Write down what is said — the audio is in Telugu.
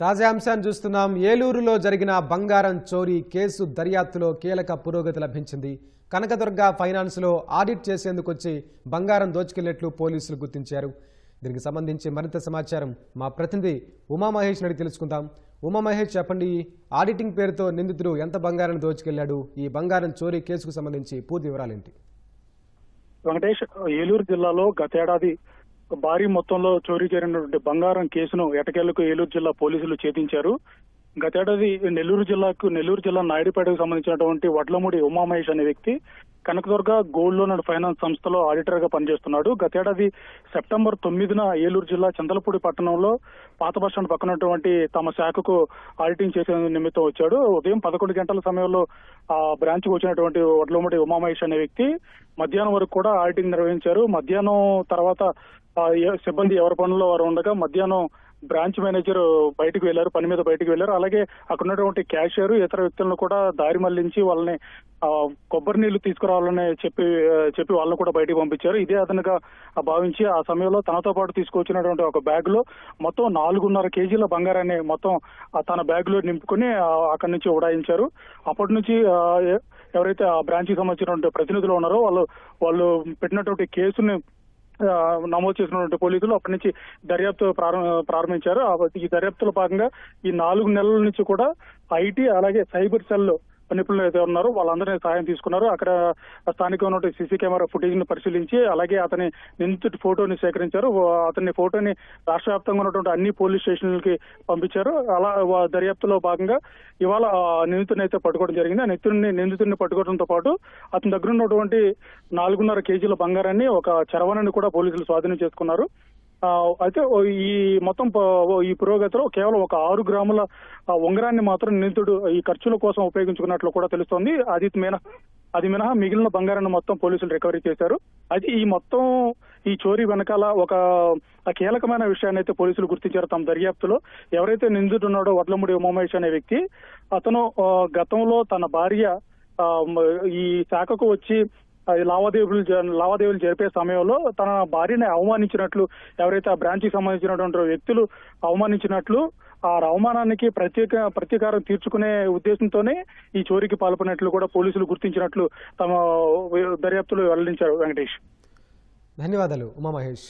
తాజా అంశాన్ని చూస్తున్నాం. ఏలూరులో జరిగిన బంగారం చోరీ కేసు దర్యాప్తులో కీలక పురోగతి లభించింది. కనకదుర్గ ఫైనాన్స్లో ఆడిట్ చేసేందుకు వచ్చి బంగారం దోచుకెళ్లినట్లు పోలీసులు గుర్తించారు. దీనికి సంబంధించి మరింత సమాచారం మా ప్రతినిధి ఉమామహేష్ అడిగి తెలుసుకుందాం. ఉమామహేష్, చెప్పండి, ఆడిటింగ్ పేరుతో నిందితుడు ఎంత బంగారాన్ని దోచుకెళ్లాడు? ఈ బంగారం చోరీ కేసుకు సంబంధించి పూర్తి వివరాలేంటి? వెంకటేష్, ఏలూరు జిల్లాలో గతేడాది భారీ మొత్తంలో చోరీ జరిగినటువంటి బంగారం కేసును ఎటకేలకు ఏలూరు జిల్లా పోలీసులు ఛేదించారు. గతేడాది నెల్లూరు జిల్లా నాయుడుపేటకు సంబంధించినటువంటి వడ్లమూడి ఉమామహేష్ అనే వ్యక్తి Kanakadurga gold loan and finance సంస్థలో ఆడిటర్ గా పనిచేస్తున్నాడు. గతేడాది సెప్టెంబర్ 9న ఏలూరు జిల్లా చందలపూడి పట్టణంలో పాత బస్టాండ్ పక్కనటువంటి తమ శాఖకు ఆడిటింగ్ చేసే నిమిత్తం వచ్చాడు. ఉదయం 11 గంటల సమయంలో ఆ బ్రాంచ్ కు వచ్చినటువంటి వడ్లమూడి ఉమామహేష్ అనే వ్యక్తి మధ్యాహ్నం వరకు కూడా ఆడిటింగ్ నిర్వహించారు. మధ్యాహ్నం తర్వాత సిబ్బంది ఎవరి పనుల్లో వారు ఉండగా మధ్యాహ్నం బ్రాంచ్ మేనేజర్ పని మీద బయటకు వెళ్లారు. అలాగే అక్కడ ఉన్నటువంటి క్యాషియర్ ఇతర వ్యక్తులను కూడా దారి మళ్లించి వాళ్ళని కొబ్బరి నీళ్లు తీసుకురావాలని చెప్పి వాళ్ళని కూడా బయటకు పంపించారు. ఇదే అదనగా భావించి ఆ సమయంలో తనతో పాటు తీసుకొచ్చినటువంటి ఒక బ్యాగ్ లో మొత్తం 4.5 కేజీల బంగారాన్ని మొత్తం తన బ్యాగ్ లో నింపుకొని అక్కడి నుంచి ఉడాయించారు. అప్పటి నుంచి ఎవరైతే ఆ బ్రాంచ్ కి సంబంధించినటువంటి ప్రతినిధులు ఉన్నారో వాళ్ళు పెట్టినటువంటి కేసుని నమోదు చేసినటువంటి పోలీసులు అప్పటి నుంచి దర్యాప్తు ప్రారంభించారు. ఈ దర్యాప్తులో భాగంగా ఈ 4 నెలల నుంచి కూడా ఐటీ అలాగే సైబర్ సెల్ నిపుణులు అయితే ఉన్నారో వాళ్ళందరినీ సహాయం తీసుకున్నారు. అక్కడ స్థానికంగా ఉన్న సీసీ కెమెరా ఫుటేజ్ ను పరిశీలించి అలాగే అతని నిందితుడి ఫోటోని సేకరించారు. అతని ఫోటోని రాష్ట్ర వ్యాప్తంగా ఉన్నటువంటి అన్ని పోలీస్ స్టేషన్లకి పంపించారు. అలా దర్యాప్తులో భాగంగా ఇవాళ నిందితుడిని అయితే పట్టుకోవడం జరిగింది. ఆ నిందితుడిని పట్టుకోవడంతో పాటు అతని దగ్గర ఉన్నటువంటి 4.5 కేజీల బంగారాన్ని ఒక చరవాణిని కూడా పోలీసులు స్వాధీనం చేసుకున్నారు. అయితే ఈ మొత్తం ఈ పురోగతిలో కేవలం ఒక 6 గ్రాముల ఉంగరాన్ని మాత్రం నిందితుడు ఈ ఖర్చుల కోసం ఉపయోగించుకున్నట్లు కూడా తెలుస్తోంది. అది మినహా మిగిలిన బంగారాన్ని మొత్తం పోలీసులు రికవరీ చేశారు. అయితే ఈ చోరీ వెనకాల ఒక కీలకమైన విషయాన్ని అయితే పోలీసులు గుర్తించారు తమ దర్యాప్తులో. ఎవరైతే నిందితుడు ఉన్నాడో వడ్లమూడి ఉమామహేష్ అనే వ్యక్తి, అతను గతంలో తన భార్య ఈ శాఖకు వచ్చి లావాదేవీలు జరిపే సమయంలో తన భార్యని అవమానించినట్లు, ఎవరైతే ఆ బ్రాంచ్ కి సంబంధించినటువంటి వ్యక్తులు అవమానించినట్లు, ఆ అవమానానికి ప్రతీకారం తీర్చుకునే ఉద్దేశంతోనే ఈ చోరీకి పాల్పడినట్లు కూడా పోలీసులు గుర్తించినట్లు తమ దర్యాప్తులో వెల్లడించారు. వెంకటేష్, ధన్యవాదాలు ఉమామహేష్.